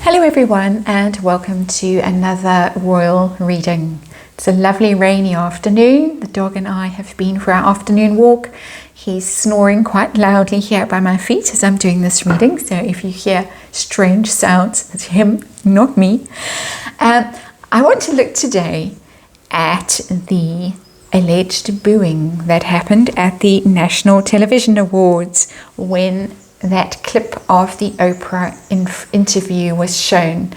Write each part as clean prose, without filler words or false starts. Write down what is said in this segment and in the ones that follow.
Hello everyone and welcome to another royal reading. It's a lovely rainy afternoon. The dog and I have been for our afternoon walk. He's snoring quite loudly here by my feet as I'm doing this reading, so if you hear strange sounds, it's him, not me. I want to look today at the alleged booing that happened at the National Television Awards when that clip of the Oprah interview was shown,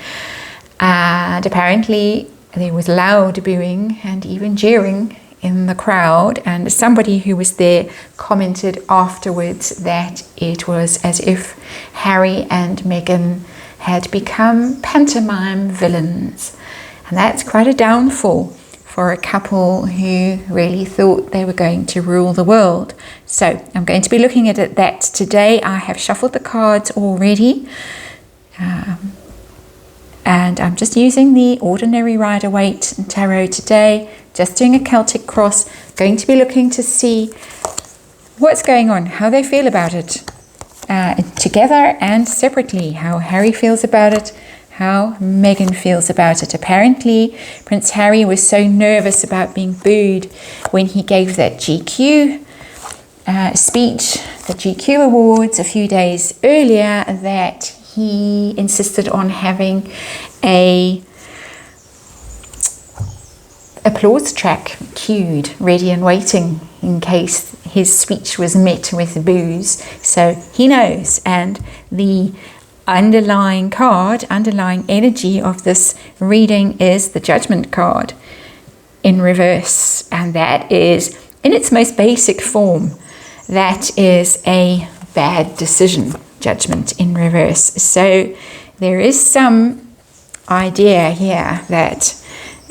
and apparently there was loud booing and even jeering in the crowd, and somebody who was there commented afterwards that it was as if Harry and Meghan had become pantomime villains, and that's quite a downfall for a couple who really thought they were going to rule the world. So I'm going to be looking at that today. I have shuffled the cards already. And I'm just using the ordinary Rider-Waite tarot today, just doing a Celtic cross, going to be looking to see what's going on, how they feel about it, together and separately, how Harry feels about it, how Meghan feels about it. Apparently, Prince Harry was so nervous about being booed when he gave that GQ speech, the GQ Awards a few days earlier, that he insisted on having a applause track cued, ready and waiting in case his speech was met with boos. So he knows, and the underlying energy of this reading is the Judgment card in reverse, and that is, in its most basic form, that is a bad decision, Judgment in reverse. So there is some idea here that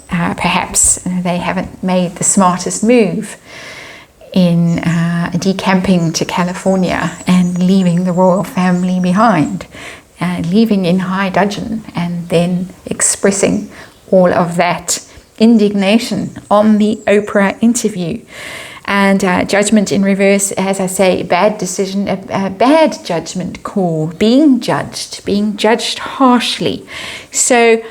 perhaps they haven't made the smartest move in decamping to California and leaving the royal family behind, leaving in high dudgeon and then expressing all of that indignation on the Oprah interview. And Judgment in reverse, as I say, bad decision, a bad judgment call, being judged harshly. So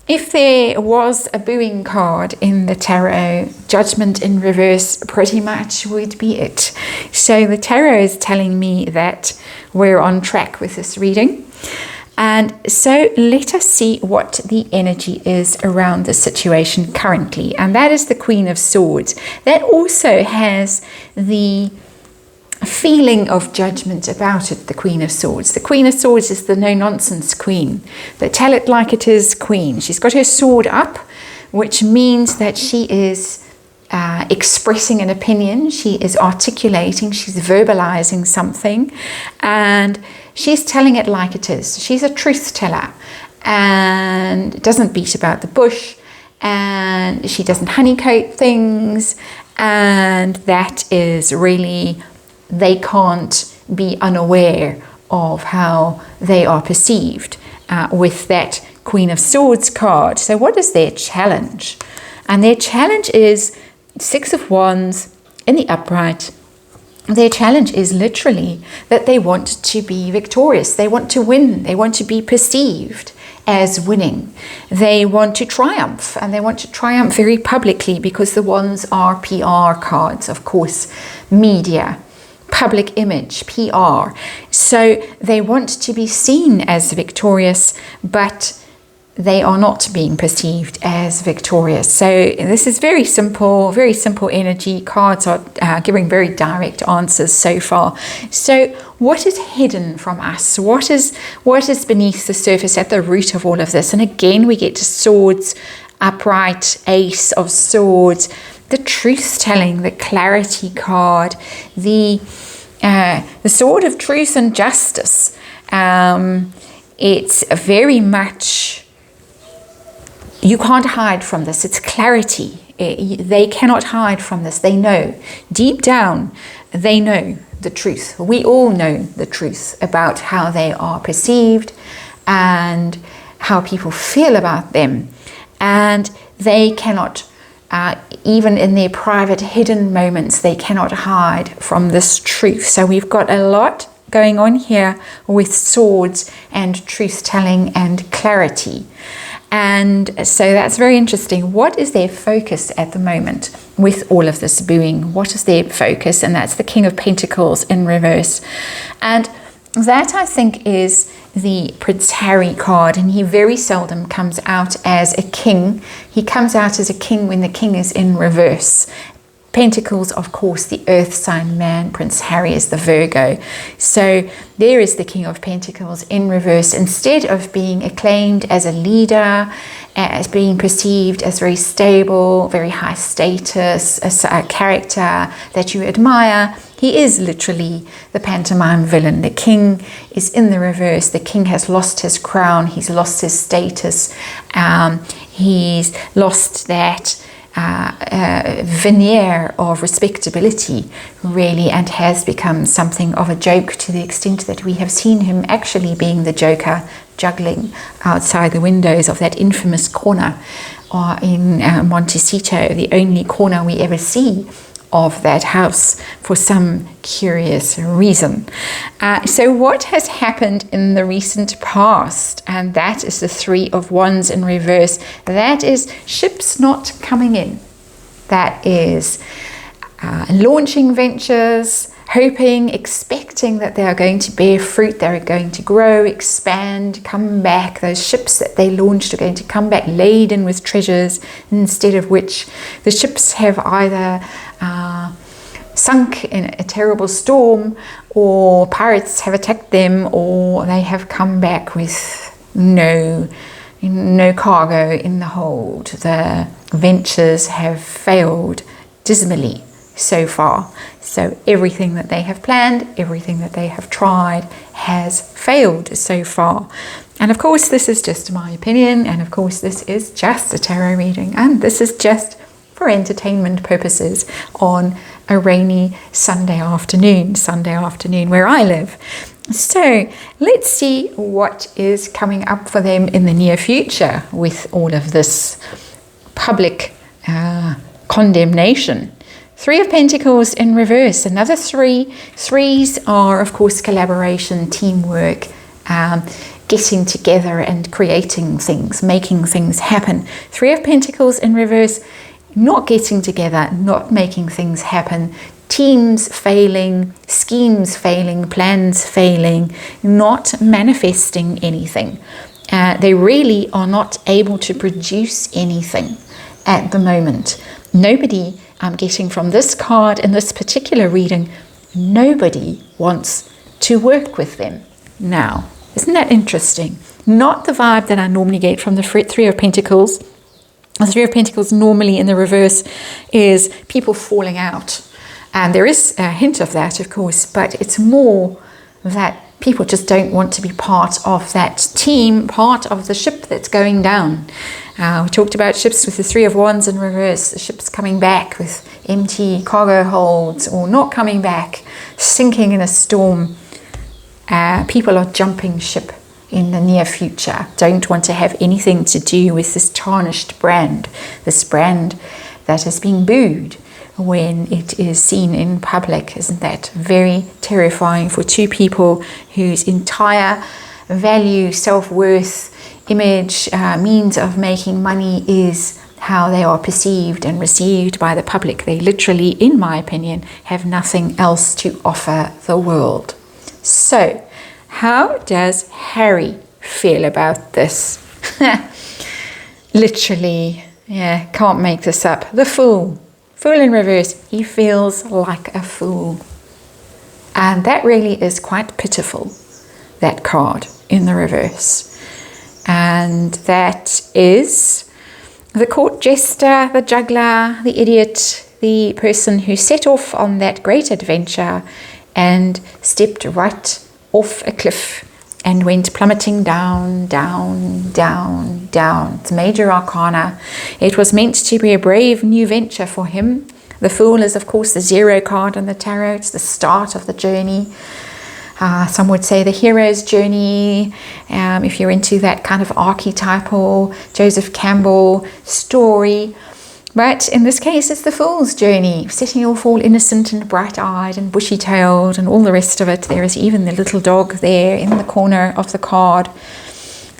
if there was a booing card in the tarot, Judgment in reverse pretty much would be it. So the tarot is telling me that we're on track with this reading. And so let us see what the energy is around the situation currently. And that is the Queen of Swords. That also has the feeling of judgment about it, the Queen of Swords. The Queen of Swords is the no-nonsense queen, the tell it like it is queen. She's got her sword up, which means that she is expressing an opinion, she is articulating, she's verbalizing something, and she's telling it like it is. She's a truth teller and doesn't beat about the bush, and she doesn't honeycoat things, and that is really, they can't be unaware of how they are perceived with that Queen of Swords card. So what is their challenge? And their challenge is Six of Wands in the upright. Their challenge is literally that they want to be victorious. They want to win. They want to be perceived as winning. They want to triumph, and they want to triumph very publicly, because the Wands are PR cards, of course, media, public image, PR. So they want to be seen as victorious, but they are not being perceived as victorious. So this is very simple energy. Cards are giving very direct answers so far. So what is hidden from us? What is beneath the surface, at the root of all of this? And again, we get to Swords, upright, Ace of Swords, the truth-telling, the clarity card, the sword of truth and justice. It's very much, you can't hide from this. It's clarity. They cannot hide from this. They know. Deep down, they know the truth. We all know the truth about how they are perceived and how people feel about them. And they cannot, even in their private hidden moments, they cannot hide from this truth. So we've got a lot going on here with swords and truth-telling and clarity. And so that's very interesting. What is their focus at the moment with all of this booing? What is their focus? And that's the King of Pentacles in reverse. And that, I think, is the Prince Harry card, and he very seldom comes out as a king. He comes out as a king when the king is in reverse. Pentacles, of course, the earth sign man. Prince Harry is the Virgo. So there is the King of Pentacles in reverse. Instead of being acclaimed as a leader, as being perceived as very stable, very high status, a character that you admire, he is literally the pantomime villain. The king is in the reverse. The king has lost his crown. He's lost his status. He's lost that veneer of respectability, really, and has become something of a joke, to the extent that we have seen him actually being the Joker, juggling outside the windows of that infamous corner in Montecito, the only corner we ever see of that house for some curious reason. So what has happened in the recent past? And that is the Three of Wands in reverse. That is ships not coming in. That is launching ventures, hoping, expecting that they are going to bear fruit, they're going to grow, expand, come back. Those ships that they launched are going to come back laden with treasures, instead of which the ships have either sunk in a terrible storm, or pirates have attacked them, or they have come back with no cargo in the hold. The ventures have failed dismally so far. So everything that they have planned, everything that they have tried has failed so far. And of course, this is just my opinion, and of course, this is just a tarot reading, and this is just for entertainment purposes on a rainy Sunday afternoon where I live. So let's see what is coming up for them in the near future with all of this public condemnation. Three of Pentacles in reverse, another three. Threes are, of course, collaboration, teamwork, getting together and creating things, making things happen. Three of Pentacles in reverse, not getting together, not making things happen, teams failing, schemes failing, plans failing, not manifesting anything. They really are not able to produce anything at the moment. Nobody, I'm getting from this card in this particular reading, nobody wants to work with them now. Isn't that interesting? Not the vibe that I normally get from the Three of Pentacles. The Three of Pentacles normally in the reverse is people falling out. And there is a hint of that, of course, but it's more that people just don't want to be part of that team, part of the ship that's going down. We talked about ships with the Three of Wands in reverse, the ships coming back with empty cargo holds or not coming back, sinking in a storm. People are jumping ship in the near future, don't want to have anything to do with this tarnished brand, this brand that is being booed when it is seen in public. Isn't that very terrifying for two people whose entire value, self-worth, image, means of making money is how they are perceived and received by the public? They literally, in my opinion, have nothing else to offer the world. So, how does Harry feel about this? Literally, yeah, can't make this up. The Fool. Fool in reverse. He feels like a fool. And that really is quite pitiful, that card in the reverse. And that is the court jester, the juggler, the idiot, the person who set off on that great adventure and stepped right off a cliff and went plummeting down, down, down, down. It's major arcana. It was meant to be a brave new venture for him. The Fool is, of course, the zero card on the tarot. It's the start of the journey. Some would say the hero's journey, if you're into that kind of archetypal Joseph Campbell story. But in this case, it's the fool's journey, setting off all innocent and bright-eyed and bushy-tailed and all the rest of it. There is even the little dog there in the corner of the card,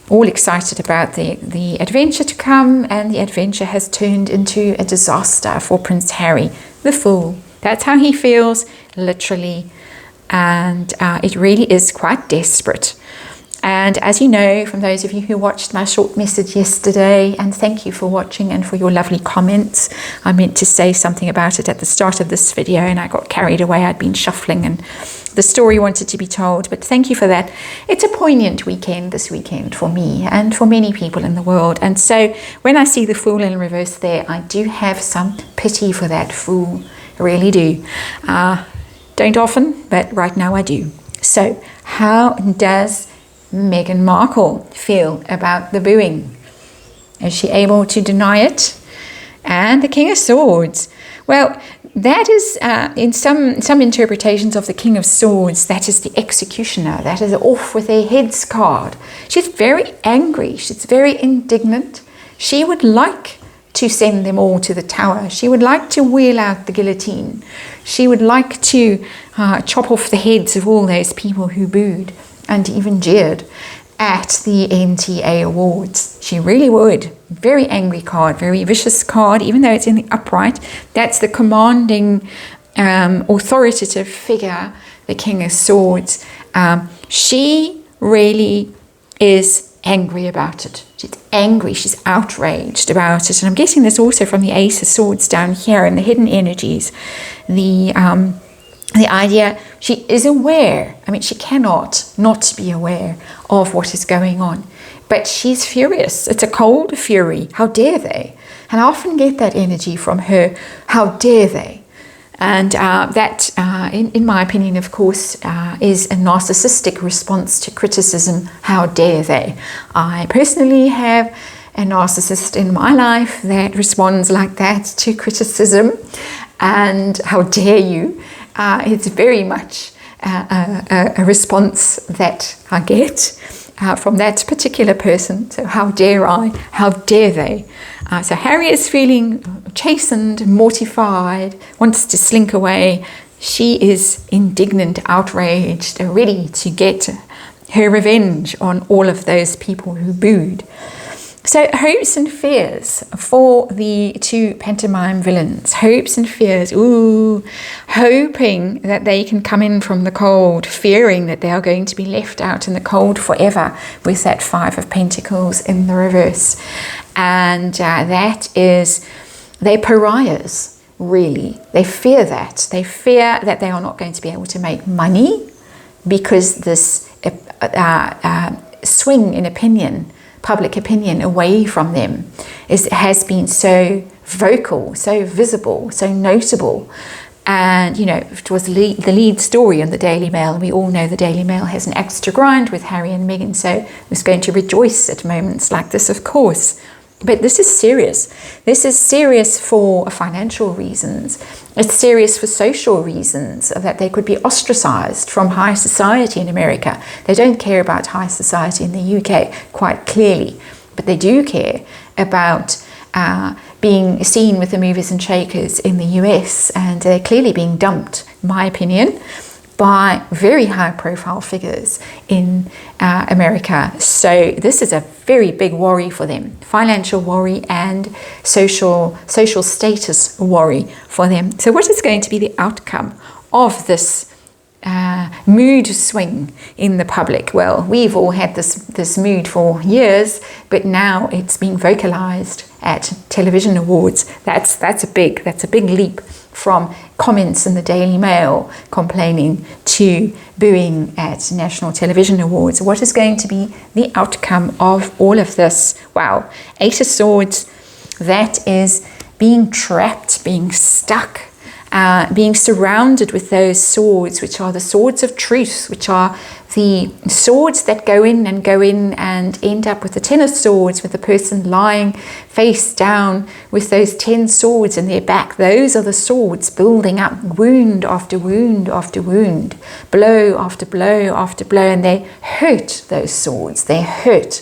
all excited about the adventure to come, and the adventure has turned into a disaster for Prince Harry, the fool. That's how he feels, literally, and it really is quite desperate. And as you know, from those of you who watched my short message yesterday, and thank you for watching and for your lovely comments, I meant to say something about it at the start of this video and I got carried away. I'd been shuffling and the story wanted to be told, but thank you for that. It's a poignant weekend this weekend for me and for many people in the world. And so when I see the Fool in reverse there, I do have some pity for that fool. I really do. Don't often, but right now I do. So how does Meghan Markle feel about the booing? Is she able to deny it? And the King of Swords. Well, that is, in some interpretations of the King of Swords, that is the executioner. That is off with their heads card. She's very angry. She's very indignant. She would like to send them all to the tower. She would like to wheel out the guillotine. She would like to chop off the heads of all those people who booed and even jeered at the NTA Awards. She really would. Very angry card, very vicious card, even though it's in the upright. That's the commanding, authoritative figure, the King of Swords. She really is angry about it. She's angry, she's outraged about it. And I'm getting this also from the Ace of Swords down here in the hidden energies. The idea, she is aware. I mean, she cannot not be aware of what is going on. But she's furious. It's a cold fury. How dare they? And I often get that energy from her. How dare they? And that, in my opinion, of course, is a narcissistic response to criticism. How dare they? I personally have a narcissist in my life that responds like that to criticism. And how dare you? It's very much a response that I get from that particular person. So how dare I? How dare they? So Harry is feeling chastened, mortified, wants to slink away. She is indignant, outraged, ready to get her revenge on all of those people who booed. So hopes and fears for the two pantomime villains. Hopes and fears. Ooh, hoping that they can come in from the cold, fearing that they are going to be left out in the cold forever with that Five of Pentacles in the reverse. And that is, they're pariahs, really. They fear that. They fear that they are not going to be able to make money because this swing in opinion, public opinion away from them has been so vocal, so visible, so notable. And, you know, it was the lead story in the Daily Mail. We all know the Daily Mail has an axe to grind with Harry and Meghan, so it's going to rejoice at moments like this, of course. But this is serious. This is serious for financial reasons. It's serious for social reasons, that they could be ostracized from high society in America. They don't care about high society in the UK, quite clearly, but they do care about being seen with the movers and shakers in the US, and they're clearly being dumped, in my opinion, by very high-profile figures in America. So this is a very big worry for them, financial worry and social status worry for them. So what is going to be the outcome of this mood swing in the public? Well, we've all had this mood for years, but now it's being vocalized at television awards. That's a big leap from comments in the Daily Mail complaining to booing at national television awards. What is going to be the outcome of all of this? Wow, Eight of Swords, that is being trapped, being stuck, being surrounded with those swords, which are the swords of truth, which are the swords that go in and end up with the Ten of Swords, with the person lying face down with those 10 swords in their back. Those are the swords building up wound after wound after wound, blow after blow after blow, and they hurt, those swords. They hurt.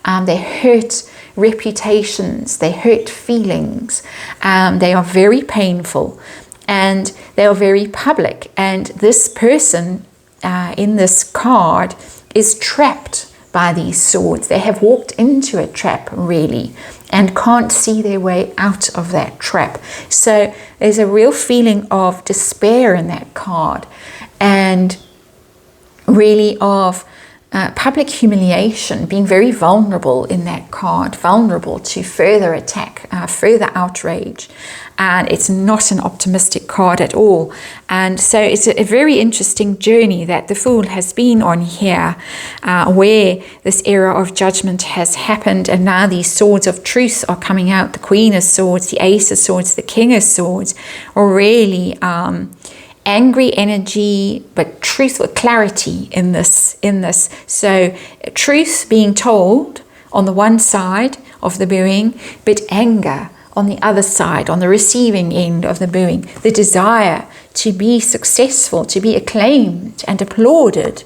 They hurt reputations, they hurt feelings, they are very painful, and they are very public. And this person in this card is trapped by these swords. They have walked into a trap, really, and can't see their way out of that trap. So there's a real feeling of despair in that card, and really of public humiliation, being very vulnerable in that card, vulnerable to further attack, further outrage. And it's not an optimistic card at all. And so it's a very interesting journey that the Fool has been on here, where this era of judgment has happened, and now these swords of truth are coming out. The Queen of Swords, the Ace of Swords, the King of Swords are really angry energy, but truth with clarity in this. So truth being told on the one side of the booing, but anger on the other side, on the receiving end of the booing. The desire to be successful, to be acclaimed and applauded,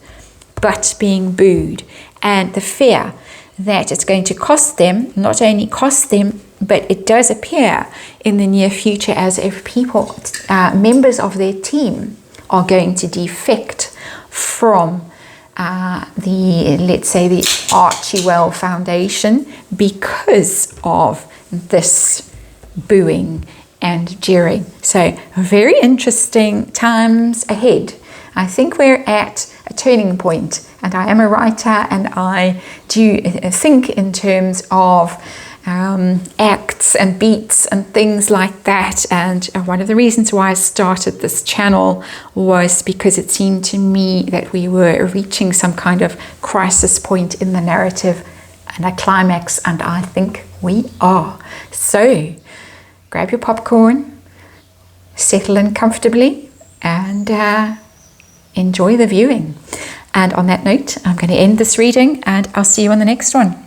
but being booed. And the fear that it's going to cost them, not only cost them, but it does appear in the near future as if people, members of their team, are going to defect from let's say the Archewell Foundation because of this booing and jeering. So very interesting times ahead. I think we're at a turning point, and I am a writer, and I do think in terms of acts and beats and things like that. And one of the reasons why I started this channel was because it seemed to me that we were reaching some kind of crisis point in the narrative and a climax, and I think we are. So grab your popcorn, settle in comfortably, and enjoy the viewing. And on that note, I'm going to end this reading, and I'll see you on the next one.